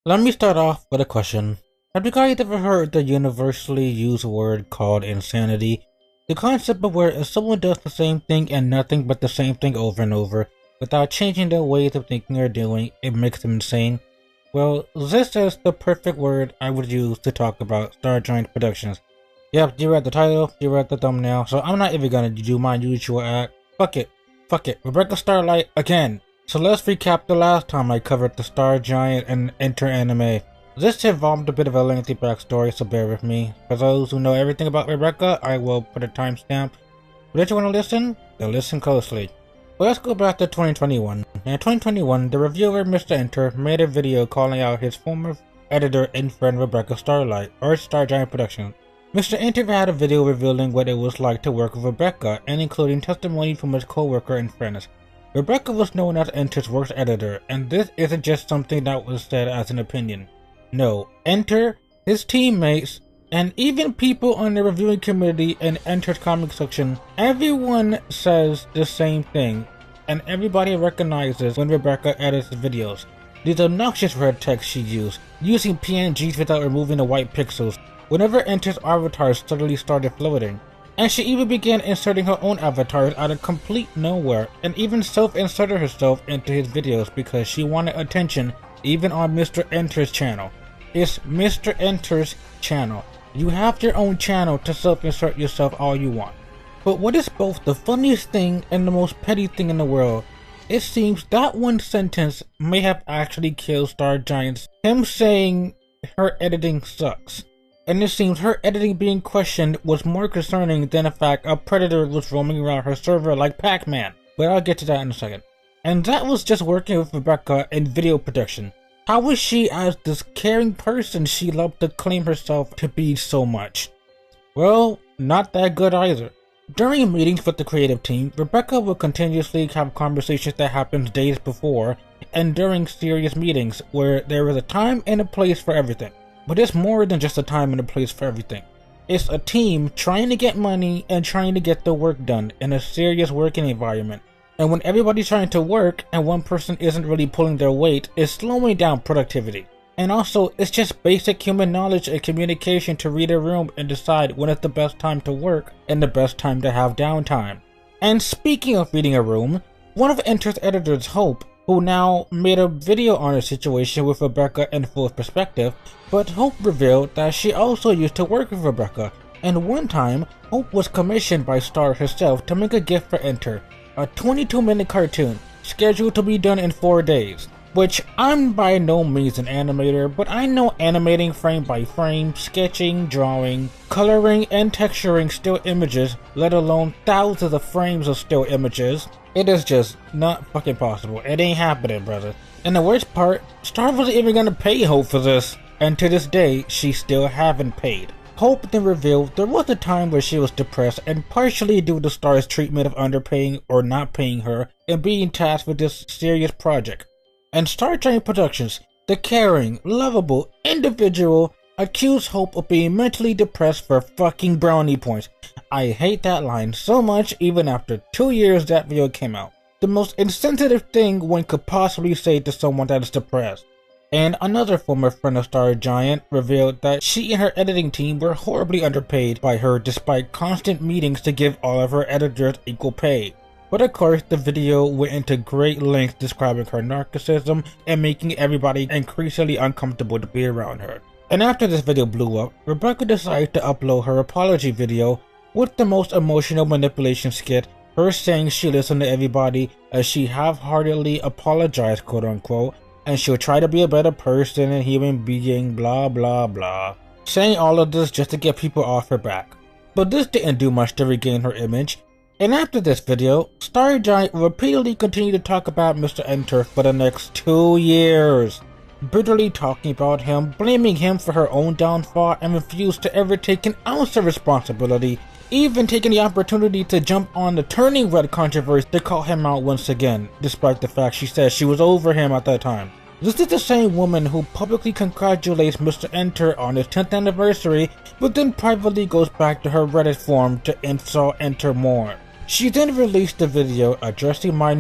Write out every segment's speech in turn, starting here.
Let me start off with a question. Have you guys ever heard the universally used word called insanity? The concept of where if someone does the same thing and nothing but the same thing over and over, without changing their ways of thinking or doing, it makes them insane? Well, this is the perfect word I would use to talk about Star Giant Productions. Yep, you read the title, you read the thumbnail, so I'm not even gonna do my usual act. Fuck it. Rebecca Starlight again. So let's recap the last time I covered the Star Giant and Enter anime. This involved a bit of a lengthy backstory, so bear with me. For those who know everything about Rebecca, I will put a timestamp. But if you want to listen, then listen closely. But let's go back to 2021. In 2021, the reviewer Mr. Enter made a video calling out his former editor and friend Rebecca Starlight, or Star Giant Productions. Mr. Enter had a video revealing what it was like to work with Rebecca, and including testimony from his co-worker and friends. Rebecca was known as Enter's worst editor, and this isn't just something that was said as an opinion. No, Enter, his teammates, and even people on the reviewing committee and Enter's comic section, everyone says the same thing, and everybody recognizes when Rebecca edits videos. These obnoxious red text she used, using PNGs without removing the white pixels, whenever Enter's avatar suddenly started floating. And she even began inserting her own avatars out of complete nowhere, and even self-inserted herself into his videos because she wanted attention even on Mr. Enter's channel. It's Mr. Enter's channel. You have your own channel to self-insert yourself all you want. But what is both the funniest thing and the most petty thing in the world? It seems that one sentence may have actually killed Star Giants. Him saying her editing sucks. And it seems her editing being questioned was more concerning than the fact a predator was roaming around her server like Pac-Man. But I'll get to that in a second. And that was just working with Rebecca in video production. How was she as this caring person she loved to claim herself to be so much? Well, not that good either. During meetings with the creative team, Rebecca would continuously have conversations that happened days before and during serious meetings where there was a time and a place for everything. But it's more than just a time and a place for everything. It's a team trying to get money and trying to get the work done in a serious working environment. And when everybody's trying to work and one person isn't really pulling their weight, it's slowing down productivity. And also, it's just basic human knowledge and communication to read a room and decide when it's the best time to work and the best time to have downtime. And speaking of reading a room, one of Enter's editors, Hope, who now made a video on the situation with Rebecca in full perspective, but Hope revealed that she also used to work with Rebecca, and one time, Hope was commissioned by Star herself to make a gift for Enter, a 22-minute cartoon, scheduled to be done in 4 days. Which, I'm by no means an animator, but I know animating frame by frame, sketching, drawing, coloring, and texturing still images, let alone thousands of frames of still images. It is just not fucking possible. It ain't happening, brother. And the worst part, Star wasn't even gonna pay Hope for this. And to this day, she still haven't paid. Hope then revealed there was a time where she was depressed and partially due to Star's treatment of underpaying or not paying her and being tasked with this serious project. And Star Giant Productions, the caring, lovable individual, accused Hope of being mentally depressed for fucking brownie points. I hate that line so much even after 2 years that video came out. The most insensitive thing one could possibly say to someone that is depressed. And another former friend of Star Giant revealed that she and her editing team were horribly underpaid by her despite constant meetings to give all of her editors equal pay. But of course, the video went into great lengths describing her narcissism and making everybody increasingly uncomfortable to be around her. And after this video blew up, Rebecca decided to upload her apology video with the most emotional manipulation skit, her saying she listened to everybody as she half-heartedly apologized, quote unquote, and she'll try to be a better person and human being, blah blah blah. Saying all of this just to get people off her back. But this didn't do much to regain her image. And after this video, Star Giant repeatedly continued to talk about Mr. Enter for the next 2 years, bitterly talking about him, blaming him for her own downfall, and refused to ever take an ounce of responsibility, even taking the opportunity to jump on the Turning Red controversy to call him out once again, despite the fact she said she was over him at that time. This is the same woman who publicly congratulates Mr. Enter on his 10th anniversary, but then privately goes back to her Reddit forum to insult Enter more. She then released a video addressing my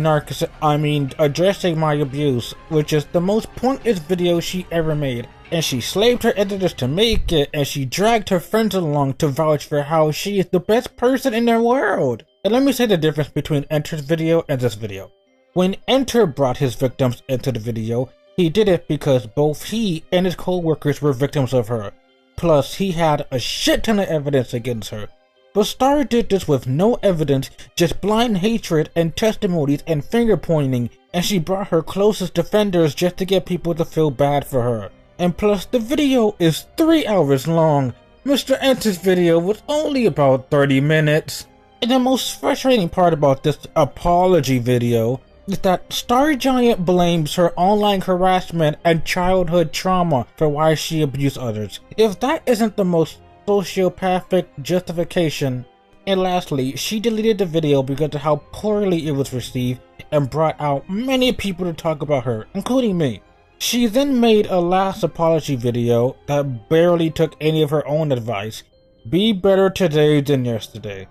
addressing my abuse, which is the most pointless video she ever made. And she slaved her editors to make it, and she dragged her friends along to vouch for how she is the best person in the world. And let me say the difference between Enter's video and this video. When Enter brought his victims into the video, he did it because both he and his co-workers were victims of her. Plus, he had a shit ton of evidence against her. But Star did this with no evidence, just blind hatred and testimonies and finger pointing, and she brought her closest defenders just to get people to feel bad for her. And plus, the video is 3 hours long. Mr. Enter's video was only about 30 minutes. And the most frustrating part about this apology video is that Star Giant blames her online harassment and childhood trauma for why she abused others. If that isn't the most sociopathic justification. And lastly, she deleted the video because of how poorly it was received and brought out many people to talk about her, including me. She then made a last apology video that barely took any of her own advice. Be better today than yesterday.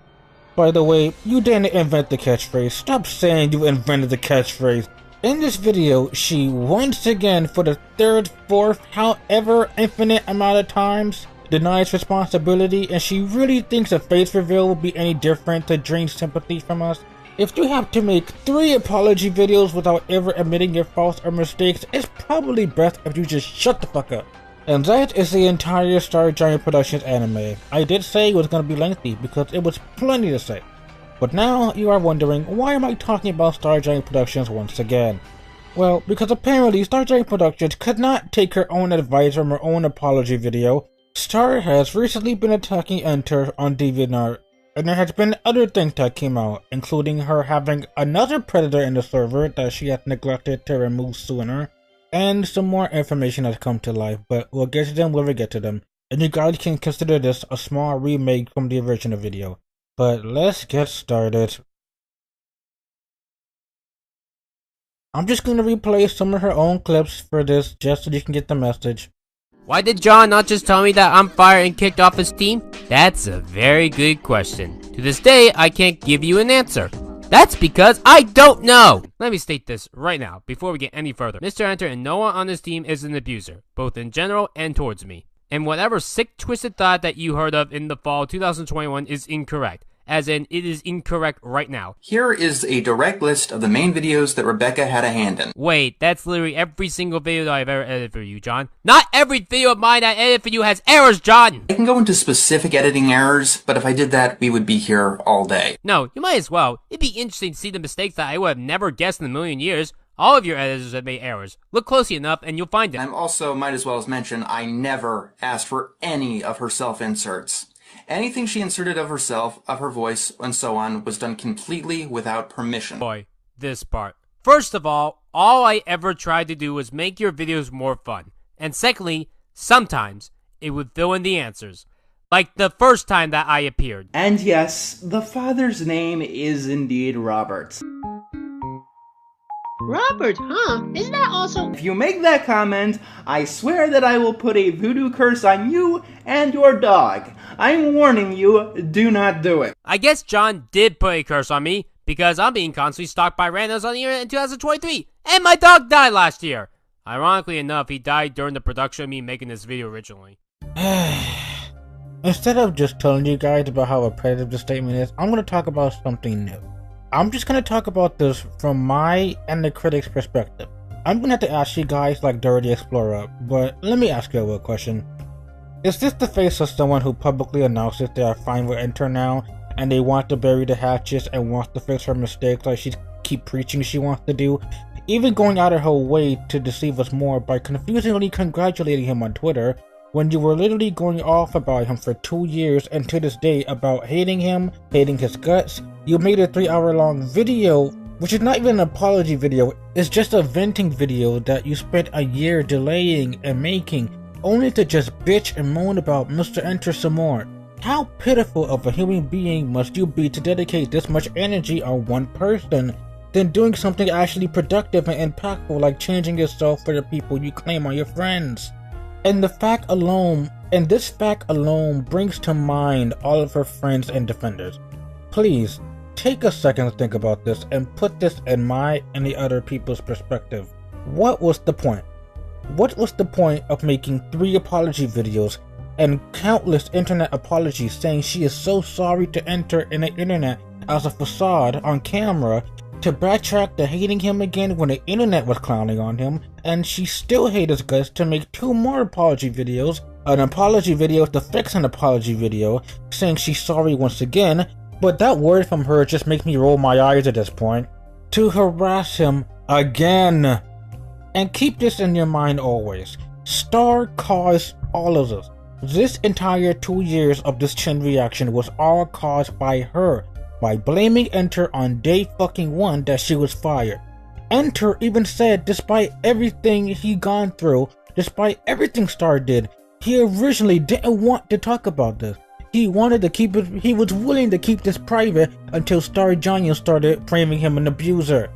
By the way, you didn't invent the catchphrase. Stop saying you invented the catchphrase. In this video, she once again, for the third, fourth, however infinite amount of times, denies responsibility, and she really thinks a face reveal will be any different to drain sympathy from us. If you have to make 3 apology videos without ever admitting your faults or mistakes, it's probably best if you just shut the fuck up. And that is the entire Star Giant Productions anime. I did say it was going to be lengthy because it was plenty to say. But now you are wondering, why am I talking about Star Giant Productions once again? Well, because apparently Star Giant Productions could not take her own advice from her own apology video. Star has recently been attacking Enter on DeviantArt, and there has been other things that came out, including her having another predator in the server that she has neglected to remove sooner, and some more information has come to life, but we'll get to them when we get to them, and you guys can consider this a small remake from the original video. But let's get started. I'm just going to replay some of her own clips for this, just so you can get the message. Why did John not just tell me that I'm fired and kicked off his team? That's a very good question. To this day, I can't give you an answer. That's because I don't know! Let me state this right now, before we get any further. Mr. Enter and no one on his team is an abuser, both in general and towards me. And whatever sick, twisted thought that you heard of in the fall 2021 is incorrect. As in, it is incorrect right now. Here is a direct list of the main videos that Rebecca had a hand in. Wait, that's literally every single video that I've ever edited for you, John. Not every video of mine I edit for you has errors, John! I can go into specific editing errors, but if I did that, we would be here all day. No, you might as well. It'd be interesting to see the mistakes that I would have never guessed in a million years. All of your editors have made errors. Look closely enough and you'll find it. I'm also, might as well as mention, I never asked for any of her self-inserts. Anything she inserted of herself, of her voice, and so on, was done completely without permission. Boy, this part. First of all I ever tried to do was make your videos more fun. And secondly, sometimes it would fill in the answers. Like the first time that I appeared. And yes, the father's name is indeed Robert. Robert, huh? Isn't that also— If you make that comment, I swear that I will put a voodoo curse on you and your dog. I'm warning you, do not do it. I guess John did put a curse on me, because I'm being constantly stalked by randos on the internet in 2023, and my dog died last year. Ironically enough, he died during the production of me making this video originally. Instead of just telling you guys about how repetitive this statement is, I'm going to talk about something new. I'm just going to talk about this from my and the critic's perspective. I'm going to have to ask you guys like Dora the Explorer, but let me ask you a real question. Is this the face of someone who publicly announces they are fine with Enter now, and they want to bury the hatches and wants to fix her mistakes like she keep preaching she wants to do, even going out of her way to deceive us more by confusingly congratulating him on Twitter, when you were literally going off about him for 2 years and to this day about hating him, hating his guts? You made a 3-hour-long video, which is not even an apology video, it's just a venting video that you spent a year delaying and making, only to just bitch and moan about Mr. Enter some more. How pitiful of a human being must you be to dedicate this much energy on one person? than doing something actually productive and impactful like changing yourself for the people you claim are your friends. And this fact alone brings to mind all of her friends and defenders. Please, take a second to think about this and put this in my and the other people's perspective. What was the point? What was the point of making 3 apology videos and countless internet apologies saying she is so sorry to enter in the internet as a facade on camera, to backtrack to hating him again when the internet was clowning on him, and she still hated his guts to make 2 more apology videos, an apology video to fix an apology video, saying she's sorry once again, but that word from her just makes me roll my eyes at this point, to harass him again. And keep this in your mind always. Star caused all of this. This entire 2 years of this chin reaction was all caused by her, by blaming Enter on day fucking 1 that she was fired. Enter even said despite everything he gone through, despite everything Star did, he originally didn't want to talk about this. He wanted to keep it, he was willing to keep this private until Star Giant started framing him an abuser.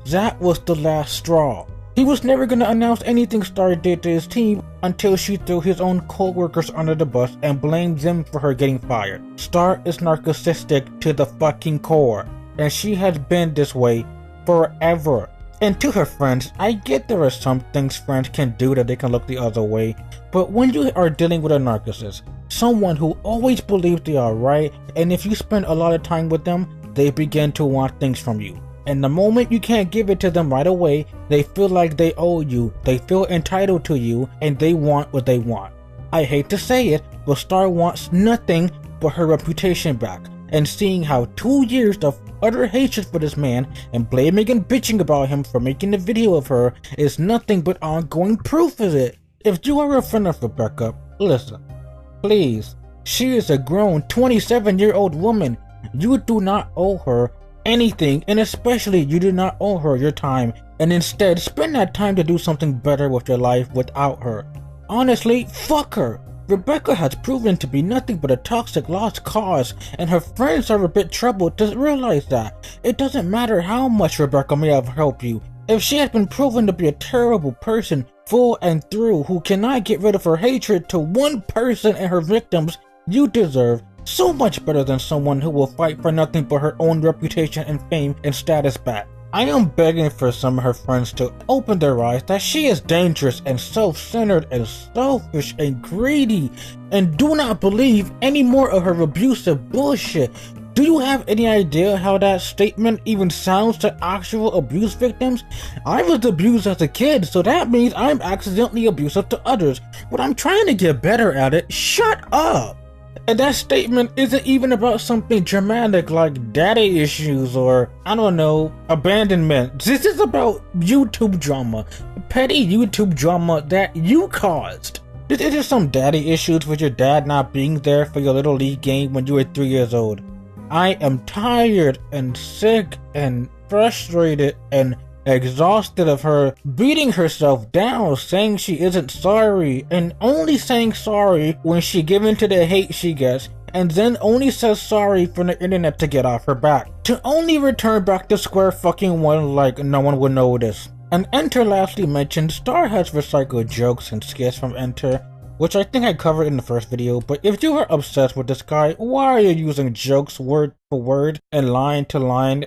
That was the last straw. He was never gonna announce anything Star did to his team until she threw his own co-workers under the bus and blamed them for her getting fired. Star is narcissistic to the fucking core, and she has been this way forever. And to her friends, I get there are some things friends can do that they can look the other way, but when you are dealing with a narcissist, someone who always believes they are right, and if you spend a lot of time with them, they begin to want things from you. And the moment you can't give it to them right away, they feel like they owe you, they feel entitled to you, and they want what they want. I hate to say it, but Star wants nothing but her reputation back, and seeing how 2 years of utter hatred for this man and blaming and bitching about him for making a video of her is nothing but ongoing proof of it. If you are a friend of Rebecca, listen, please, she is a grown 27-year-old woman. You do not owe her anything, and especially you do not owe her your time, and instead spend that time to do something better with your life without her. Honestly, fuck her. Rebecca has proven to be nothing but a toxic lost cause, and her friends are a bit troubled to realize that. It doesn't matter how much Rebecca may have helped you. If she has been proven to be a terrible person, full and through, who cannot get rid of her hatred to one person and her victims, you deserve so much better than someone who will fight for nothing but her own reputation and fame and status back. I am begging for some of her friends to open their eyes that she is dangerous and self-centered and selfish and greedy, and do not believe any more of her abusive bullshit. Do you have any idea how that statement even sounds to actual abuse victims? I was abused as a kid, so that means I'm accidentally abusive to others. But I'm trying to get better at it. Shut up! And that statement isn't even about something dramatic like daddy issues or, I don't know, abandonment. This is about YouTube drama. Petty YouTube drama that you caused. This isn't some daddy issues with your dad not being there for your little league game when you were 3 years old. I am tired and sick and frustrated and exhausted of her beating herself down, saying she isn't sorry, and only saying sorry when she gives in to the hate she gets, and then only says sorry from the internet to get off her back, to only return back to square fucking one like no one would notice. And Enter lastly mentioned Star has recycled jokes and skits from Enter, which I think I covered in the first video, but if you are obsessed with this guy, why are you using jokes word for word and line to line?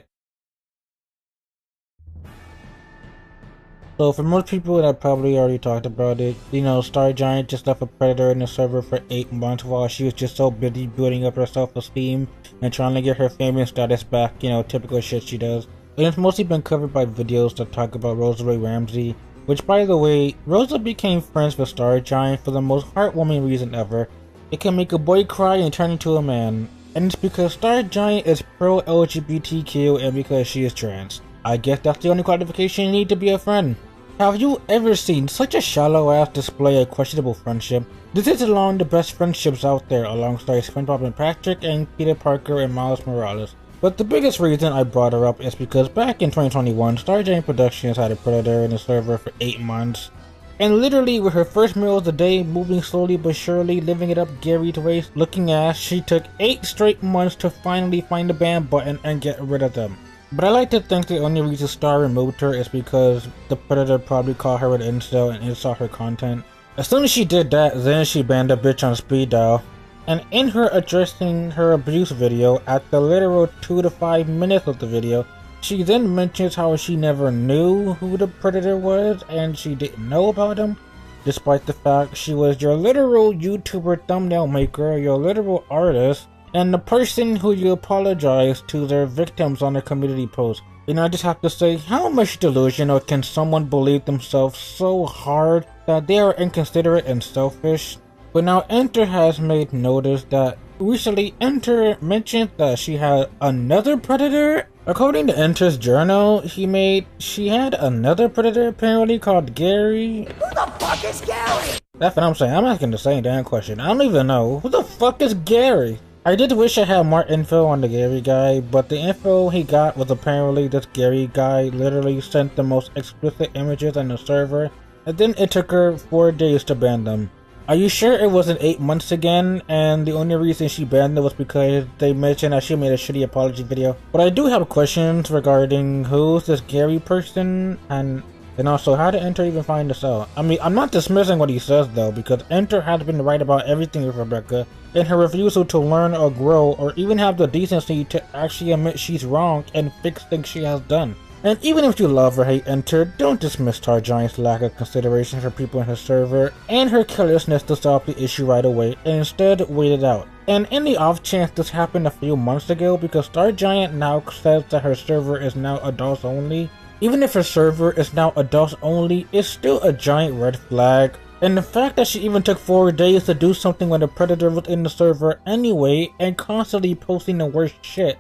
So for most people that probably already talked about it, you know, Star Giant just left a predator in the server for 8 months while she was just so busy building up her self-esteem and trying to get her fame and status back, you know, typical shit she does. And it's mostly been covered by videos that talk about Rosa Ray Ramsey, which by the way, Rosa became friends with Star Giant for the most heartwarming reason ever. It can make a boy cry and turn into a man. And it's because Star Giant is pro-LGBTQ and because she is trans. I guess that's the only qualification you need to be a friend. Have you ever seen such a shallow-ass display of questionable friendship? This is along the best friendships out there alongside SpongeBob and Patrick and Peter Parker and Miles Morales. But the biggest reason I brought her up is because back in 2021, Star Giant Productions had a predator in the server for 8 months. And literally with her first meals a day, moving slowly but surely, living it up Gary's way, looking ass, she took 8 straight months to finally find the ban button and get rid of them. But I like to think the only reason Star removed her is because the Predator probably called her an incel and installed her content. As soon as she did that, then she banned the bitch on speed dial. And in her addressing her abuse video, at the literal 2 to 5 minutes of the video, she then mentions how she never knew who the Predator was and she didn't know about him, despite the fact she was your literal YouTuber thumbnail maker, your literal artist, and the person who you apologize to their victims on their community post. And I just have to say, how much delusional can someone believe themselves so hard that they are inconsiderate and selfish? But now Enter has made notice that recently Enter mentioned that she had another Predator. According to Enter's journal, she had another Predator apparently called Gary. Who the fuck is Gary? That's what I'm saying. I'm asking the same damn question. I don't even know. Who the fuck is Gary? I did wish I had more info on the Gary guy, but the info he got was apparently this Gary guy literally sent the most explicit images on the server, and then it took her 4 days to ban them. Are you sure it wasn't 8 months again, and the only reason she banned it was because they mentioned that she made a shitty apology video? But I do have questions regarding who's this Gary person, and also how did Enter even find this out? I mean, I'm not dismissing what he says though, because Enter has been right about everything with Rebecca, and her refusal to learn or grow or even have the decency to actually admit she's wrong and fix things she has done. And even if you love or hate Enter, don't dismiss Star Giant's lack of consideration for people in her server and her carelessness to solve the issue right away, and instead wait it out. And in the off chance this happened a few months ago, because Star Giant now says that her server is now adults only, even if her server is now adults only, it's still a giant red flag. And the fact that she even took 4 days to do something when the Predator was in the server anyway, and constantly posting the worst shit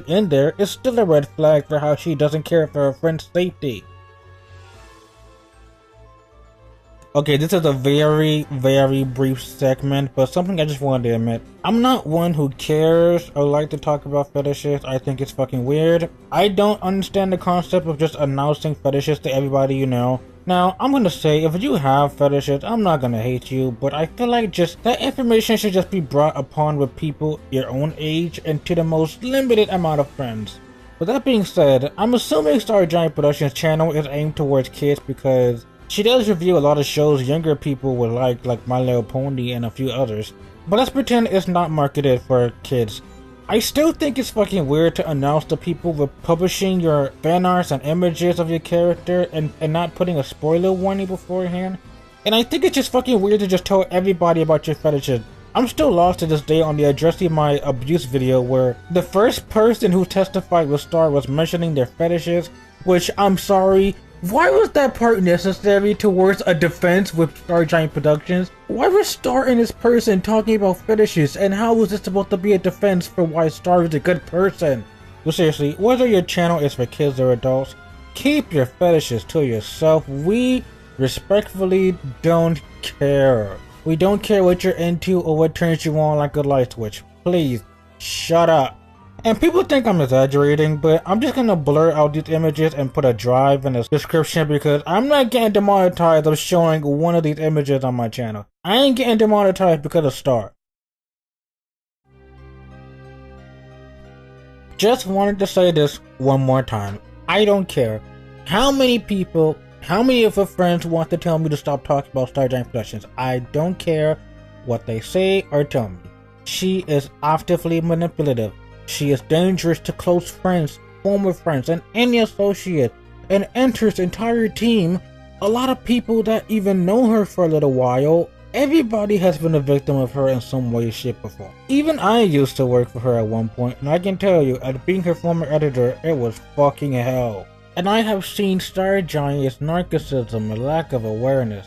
in there is still a red flag for how she doesn't care for her friend's safety. Okay, this is a very, very brief segment, but something I just wanted to admit. I'm not one who cares or like to talk about fetishes. I think it's fucking weird. I don't understand the concept of just announcing fetishes to everybody you know. Now, I'm gonna say, if you have fetishes, I'm not gonna hate you, but I feel like just that information should just be brought upon with people your own age and to the most limited amount of friends. With that being said, I'm assuming Star Giant Productions channel is aimed towards kids because she does review a lot of shows younger people would like My Little Pony and a few others. But let's pretend it's not marketed for kids. I still think it's fucking weird to announce to people with publishing your fan arts and images of your character and not putting a spoiler warning beforehand. And I think it's just fucking weird to just tell everybody about your fetishes. I'm still lost to this day on the addressing my abuse video where the first person who testified with Star was mentioning their fetishes, which I'm sorry, why was that part necessary towards a defense with Star Giant Productions? Why was Star and this person talking about fetishes, and how was this supposed to be a defense for why Star is a good person? Well, seriously, whether your channel is for kids or adults, keep your fetishes to yourself. We respectfully don't care. We don't care what you're into or what turns you on like a light switch. Please, shut up. And people think I'm exaggerating, but I'm just gonna blur out these images and put a drive in the description because I'm not getting demonetized of showing one of these images on my channel. I ain't getting demonetized because of Star. Just wanted to say this one more time. I don't care how many people, how many of her friends want to tell me to stop talking about Star Giant Productions. I don't care what they say or tell me. She is actively manipulative. She is dangerous to close friends, former friends, and any associate, and Enter's entire team. A lot of people that even know her for a little while, everybody has been a victim of her in some way, shape, or form. Even I used to work for her at one point, and I can tell you, as being her former editor, it was fucking hell. And I have seen Star Giant's narcissism and lack of awareness.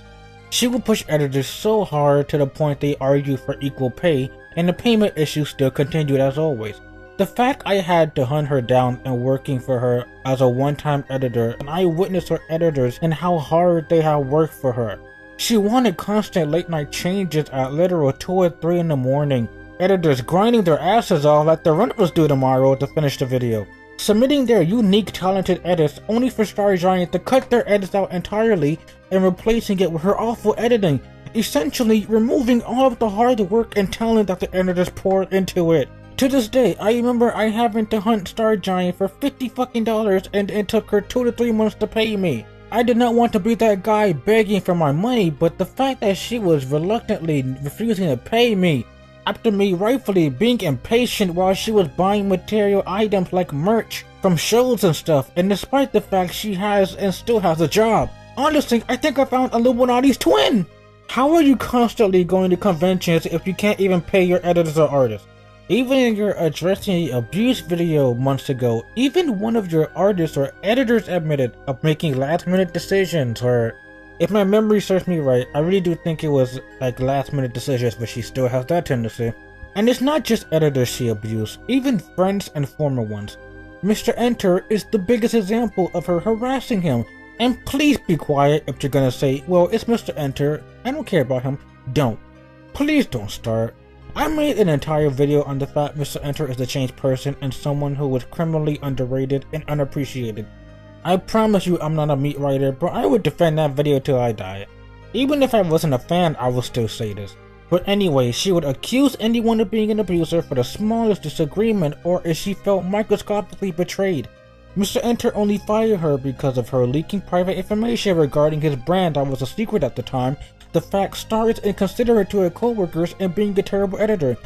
She will push editors so hard to the point they argue for equal pay, and the payment issue still continued as always. The fact I had to hunt her down and working for her as a one-time editor, and I witnessed her editors and how hard they have worked for her. She wanted constant late-night changes at literal 2 or 3 in the morning. Editors grinding their asses off like the rent was due tomorrow to finish the video. Submitting their unique talented edits only for Star Giant to cut their edits out entirely and replacing it with her awful editing, essentially removing all of the hard work and talent that the editors poured into it. To this day, I remember I having to hunt Star Giant for $50 fucking and it took her 2 to 3 months to pay me. I did not want to be that guy begging for my money, but the fact that she was reluctantly refusing to pay me after me rightfully being impatient while she was buying material items like merch from shows and stuff, and despite the fact she has and still has a job. Honestly, I think I found Illuminati's twin! How are you constantly going to conventions if you can't even pay your editors or artists? Even in your addressing the abuse video months ago, even one of your artists or editors admitted of making last minute decisions, or if my memory serves me right, I really do think it was like last minute decisions, but she still has that tendency. And it's not just editors she abused, even friends and former ones. Mr. Enter is the biggest example of her harassing him. And please be quiet if you're gonna say, well, it's Mr. Enter, I don't care about him. Don't. Please don't start. I made an entire video on the fact Mr. Enter is a changed person and someone who was criminally underrated and unappreciated. I promise you I'm not a meat writer, but I would defend that video till I die. Even if I wasn't a fan, I would still say this. But anyway, she would accuse anyone of being an abuser for the smallest disagreement or if she felt microscopically betrayed. Mr. Enter only fired her because of her leaking private information regarding his brand that was a secret at the time, the fact Star is inconsiderate to her co-workers and being a terrible editor.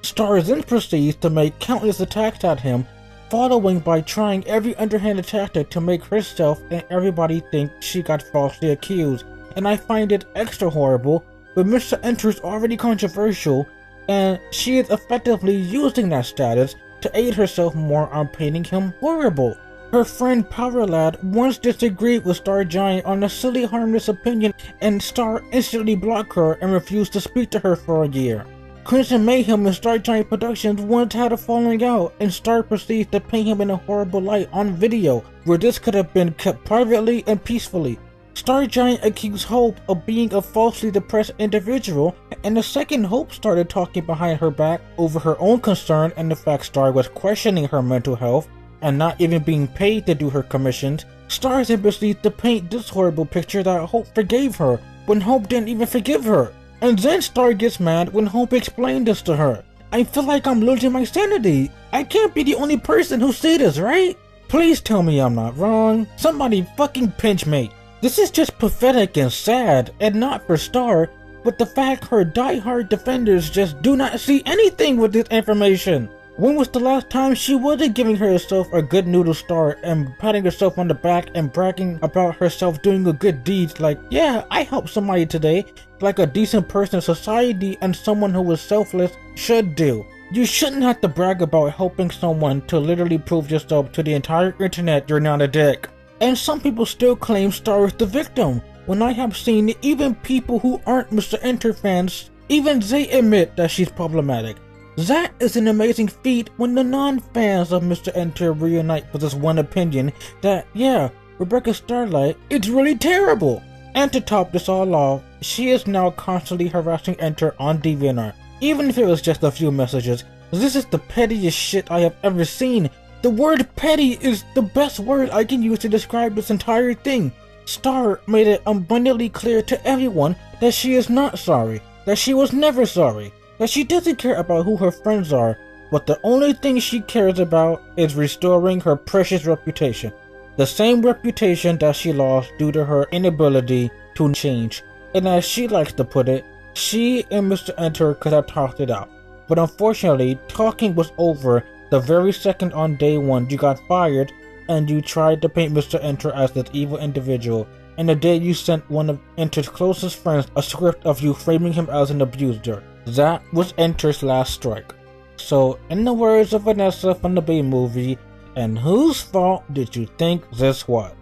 Star then proceeds to make countless attacks at him, following by trying every underhanded tactic to make herself and everybody think she got falsely accused. And I find it extra horrible, but Mr. Enter is already controversial, and she is effectively using that status to aid herself more on painting him horrible. Her friend Powerlad once disagreed with Star Giant on a silly harmless opinion, and Star instantly blocked her and refused to speak to her for a year. Crimson Mayhem and Star Giant Productions once had a falling out, and Star proceeds to paint him in a horrible light on video, where this could have been kept privately and peacefully. Star Giant accused Hope of being a falsely depressed individual, and the second Hope started talking behind her back over her own concern and the fact Star was questioning her mental health, and not even being paid to do her commissions, Star then proceeds to paint this horrible picture that Hope forgave her, when Hope didn't even forgive her. And then Star gets mad when Hope explained this to her. I feel like I'm losing my sanity. I can't be the only person who see this, right? Please tell me I'm not wrong. Somebody fucking pinch me. This is just pathetic and sad, and not for Star, but the fact her die-hard defenders just do not see anything with this information. When was the last time she wasn't giving herself a good noodle star and patting herself on the back and bragging about herself doing a good deed like, yeah, I helped somebody today, like a decent person in society and someone who was selfless should do. You shouldn't have to brag about helping someone to literally prove yourself to the entire internet you're not a dick. And some people still claim Star is the victim, when I have seen even people who aren't Mr. Enter fans, even they admit that she's problematic. That is an amazing feat when the non-fans of Mr. Enter reunite for this one opinion that, yeah, Rebecca Starlight is really terrible. And to top this all off, she is now constantly harassing Enter on DeviantArt. Even if it was just a few messages, this is the pettiest shit I have ever seen. The word petty is the best word I can use to describe this entire thing. Star made it abundantly clear to everyone that she is not sorry, that she was never sorry, that she doesn't care about who her friends are, but the only thing she cares about is restoring her precious reputation. The same reputation that she lost due to her inability to change. And as she likes to put it, she and Mr. Enter could have talked it out. But unfortunately, talking was over the very second on day one you got fired and you tried to paint Mr. Enter as this evil individual, and the day you sent one of Enter's closest friends a script of you framing him as an abuser. That was Enter's last strike. So, in the words of Vanessa from the B movie, and whose fault did you think this was?